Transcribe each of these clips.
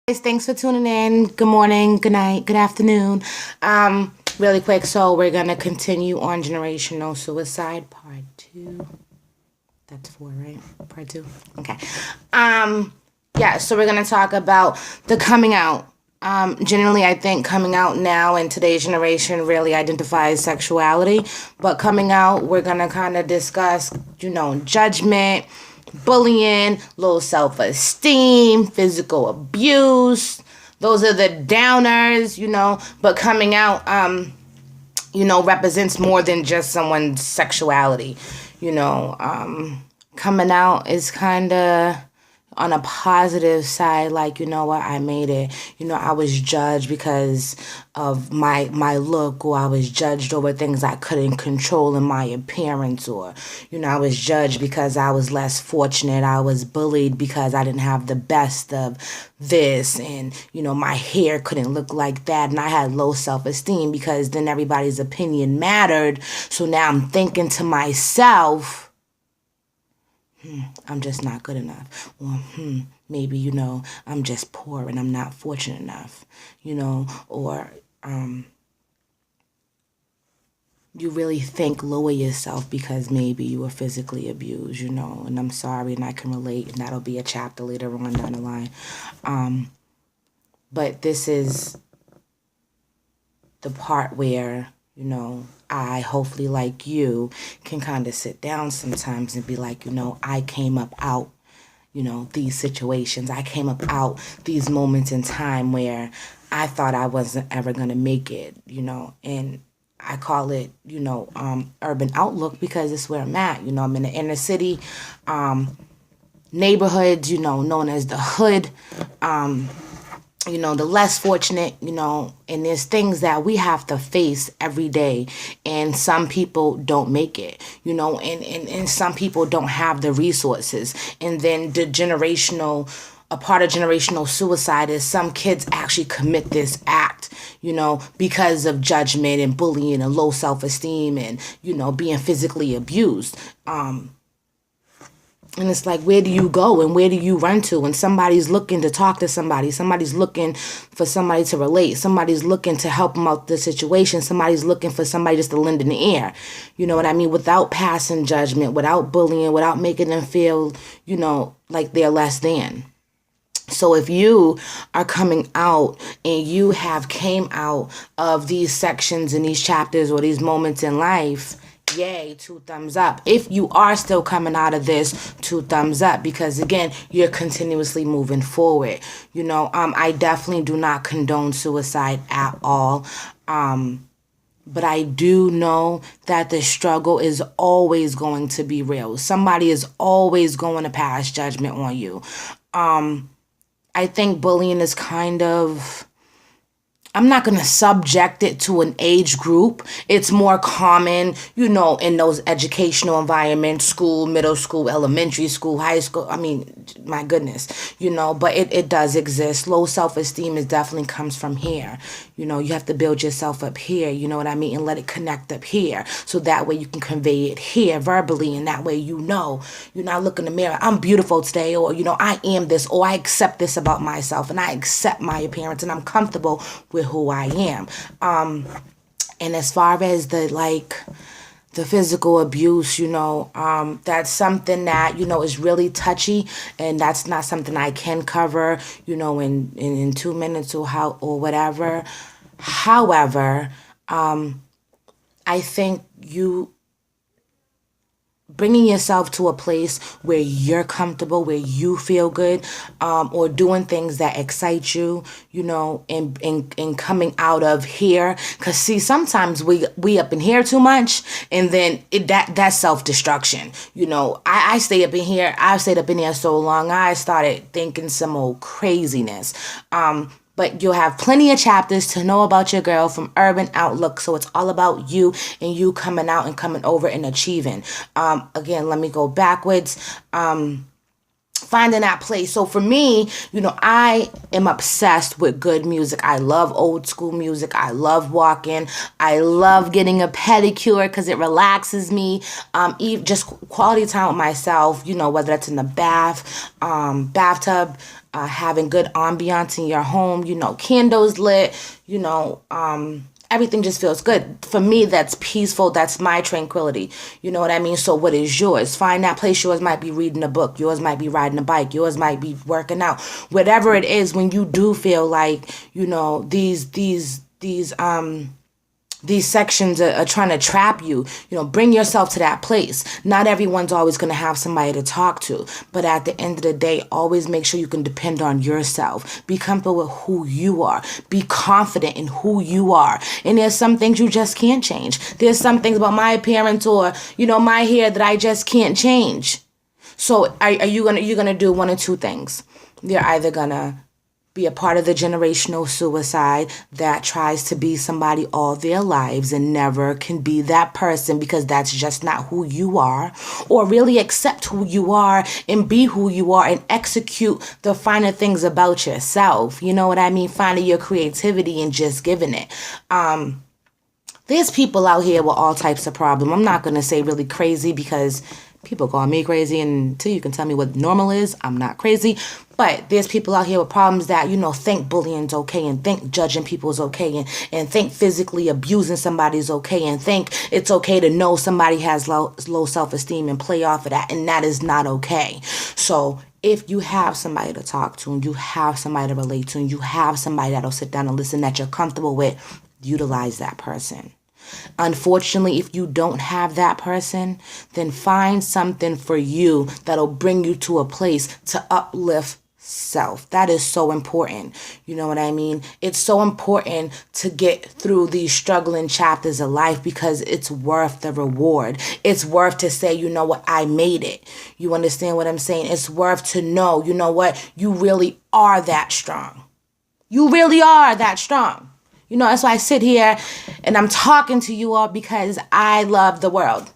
Guys, thanks for tuning in. Good morning, good night, good afternoon. Really quick, so we're gonna continue on generational suicide, part 2. That's 4, right? Part 2. Okay. Yeah. So we're gonna talk about the coming out. Generally, I think coming out now in today's generation really identifies sexuality, but coming out, we're gonna kind of discuss, judgment, bullying, low self-esteem, physical abuse. Those are the downers, but coming out, represents more than just someone's sexuality. Coming out is kind of on a positive side, like, what, I made it. I was judged because of my look, or I was judged over things I couldn't control in my appearance, or, I was judged because I was less fortunate. I was bullied because I didn't have the best of this, and, my hair couldn't look like that, and I had low self-esteem because then everybody's opinion mattered. So now I'm thinking to myself, I'm just not good enough. Or, maybe, I'm just poor and I'm not fortunate enough, or you really think lower yourself because maybe you were physically abused, and I'm sorry, and I can relate, and that'll be a chapter later on down the line. But this is the part where, I, hopefully like you, can kind of sit down sometimes and be like, I came up out, these situations. I came up out these moments in time where I thought I wasn't ever going to make it, and I call it, urban outlook because it's where I'm at. I'm in the inner city, neighborhoods, known as the hood, the less fortunate, and there's things that we have to face every day. And some people don't make it, and some people don't have the resources. And then a part of generational suicide is some kids actually commit this act, because of judgment and bullying and low self-esteem and, being physically abused. And it's like, where do you go and where do you run to? And somebody's looking to talk to somebody. Somebody's looking for somebody to relate. Somebody's looking to help them out the situation. Somebody's looking for somebody just to lend an ear. You know what I mean? Without passing judgment, without bullying, without making them feel, like they're less than. So if you are coming out and you have came out of these sections and these chapters or these moments in life, yay, 2 thumbs up. If you are still coming out of this, 2 thumbs up, because again, you're continuously moving forward. I definitely do not condone suicide at all. But I do know that the struggle is always going to be real. Somebody is always going to pass judgment on you. I think bullying is kind of, I'm not going to subject it to an age group. It's more common, in those educational environments, school, middle school, elementary school, high school. I mean, my goodness, but it does exist. Low self-esteem is definitely comes from here. You have to build yourself up here, you know what I mean? And let it connect up here. So that way you can convey it here verbally. And that way, you're not looking in the mirror, I'm beautiful today, or, I am this, or I accept this about myself and I accept my appearance and I'm comfortable with who I am. And as far as the physical abuse, that's something that, is really touchy, and that's not something I can cover, in 2 minutes or whatever. However, I think you bringing yourself to a place where you're comfortable, where you feel good, or doing things that excite you, and coming out of here. Because see, sometimes we up in here too much, and then that's self-destruction. I stay up in here. I've stayed up in here so long, I started thinking some old craziness. But you'll have plenty of chapters to know about your girl from Urban Outlook. So it's all about you and you coming out and coming over and achieving. Again, let me go backwards. finding that place. So for me, I am obsessed with good music. I love old school music. I love walking. I love getting a pedicure because it relaxes me. Just quality time with myself, whether that's in the bathtub, having good ambiance in your home, candles lit, everything just feels good. For me, that's peaceful. That's my tranquility. You know what I mean? So what is yours? Find that place. Yours might be reading a book. Yours might be riding a bike. Yours might be working out. Whatever it is, when you do feel like, these sections are trying to trap you, bring yourself to that place. Not everyone's always going to have somebody to talk to, but at the end of the day, always make sure you can depend on yourself. Be comfortable with who you are. Be confident in who you are. And there's some things you just can't change. There's some things about my appearance or, my hair that I just can't change. So you're gonna do one of two things. You're either gonna be a part of the generational suicide that tries to be somebody all their lives and never can be that person because that's just not who you are, or really accept who you are and be who you are and execute the finer things about yourself. You know what I mean? Finding your creativity and just giving it. There's people out here with all types of problems. I'm not going to say really crazy because people call me crazy, and until you can tell me what normal is, I'm not crazy. But there's people out here with problems that, think bullying's okay and think judging people is okay and think physically abusing somebody is okay and think it's okay to know somebody has low self-esteem and play off of that, and that is not okay. So if you have somebody to talk to and you have somebody to relate to and you have somebody that'll sit down and listen that you're comfortable with, utilize that person. Unfortunately, if you don't have that person, then find something for you that'll bring you to a place to uplift self. That is so important. You know what I mean? It's so important to get through these struggling chapters of life because it's worth the reward. It's worth to say, you know what, I made it. You understand what I'm saying? It's worth to know, you know what, you really are that strong. You really are that strong. That's why I sit here and I'm talking to you all because I love the world.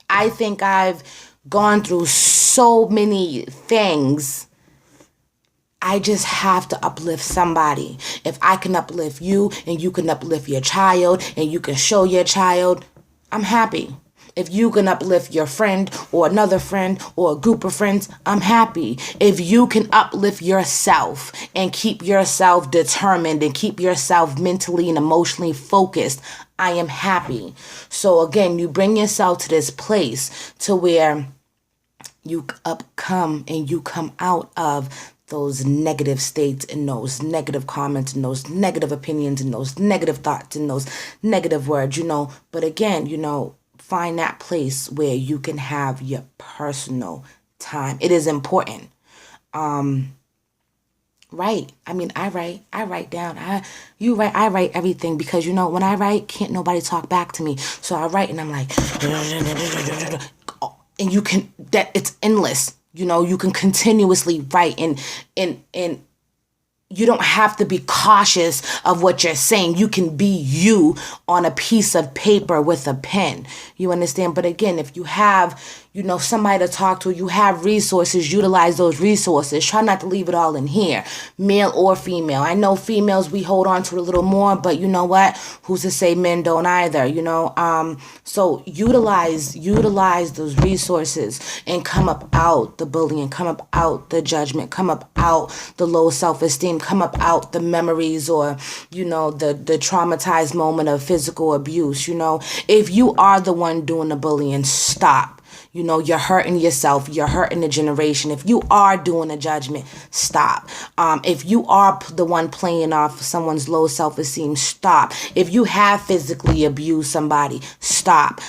I think I've gone through so many things. I just have to uplift somebody. If I can uplift you and you can uplift your child and you can show your child, I'm happy. If you can uplift your friend or another friend or a group of friends, I'm happy. If you can uplift yourself and keep yourself determined and keep yourself mentally and emotionally focused, I am happy. So again, you bring yourself to this place to where you come and you come out of those negative states and those negative comments and those negative opinions and those negative thoughts and those negative words, But again, find that place where you can have your personal time. It is important. Write. I mean, I write down. I write everything because, when I write, can't nobody talk back to me. So I write and I'm like, and it's endless. You can continuously write and you don't have to be cautious of what you're saying. You can be you on a piece of paper with a pen. You understand? But again, if you have, somebody to talk to, you have resources, utilize those resources. Try not to leave it all in here, male or female. I know females, we hold on to it a little more, but you know what? Who's to say men don't either, So utilize those resources and come up out the bullying, come up out the judgment, come up out the low self-esteem, come up out the memories or, the traumatized moment of physical abuse, If you are the one doing the bullying, stop. You're hurting yourself. You're hurting the generation. If you are doing a judgment, stop. If you are the one playing off someone's low self-esteem, stop. If you have physically abused somebody, stop.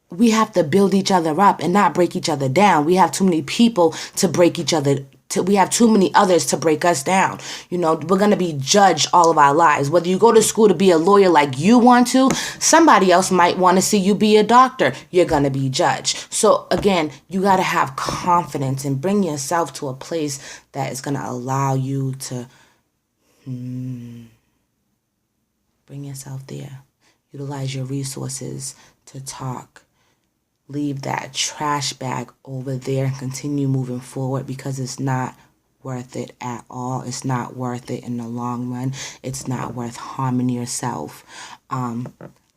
We have to build each other up and not break each other down. We have too many people to break each other. We have too many others to break us down. We're going to be judged all of our lives. Whether you go to school to be a lawyer like you want to, somebody else might want to see you be a doctor. You're going to be judged. So again, you got to have confidence and bring yourself to a place that is going to allow you to bring yourself there. Utilize your resources to talk leave that trash bag over there and continue moving forward, because it's not worth it at all. It's not worth it in the long run. It's not worth harming yourself.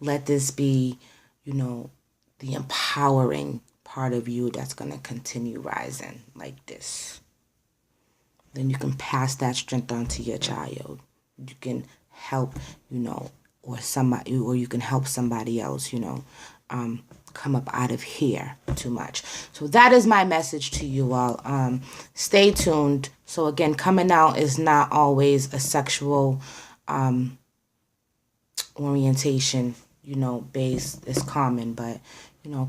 Let this be, the empowering part of you that's going to continue rising like this. Then you can pass that strength on to your child. You can help, or somebody, or you can help somebody else, come up out of here too much. So that is my message to you all. Stay tuned. So again, coming out is not always a sexual orientation, based. It's common, but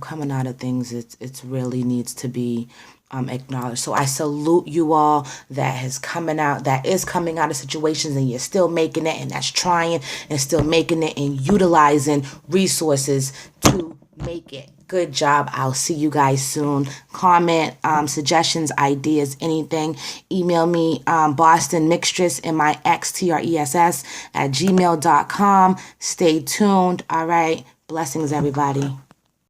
coming out of things, it's really needs to be acknowledged. So I salute you all that is coming out of situations, and you're still making it, and that's trying and still making it and utilizing resources to make it. Good job. I'll see you guys soon. Comment, suggestions, ideas, anything. Email me, Boston Mixtress, MIXTRESS @gmail.com. Stay tuned. All right. Blessings, everybody.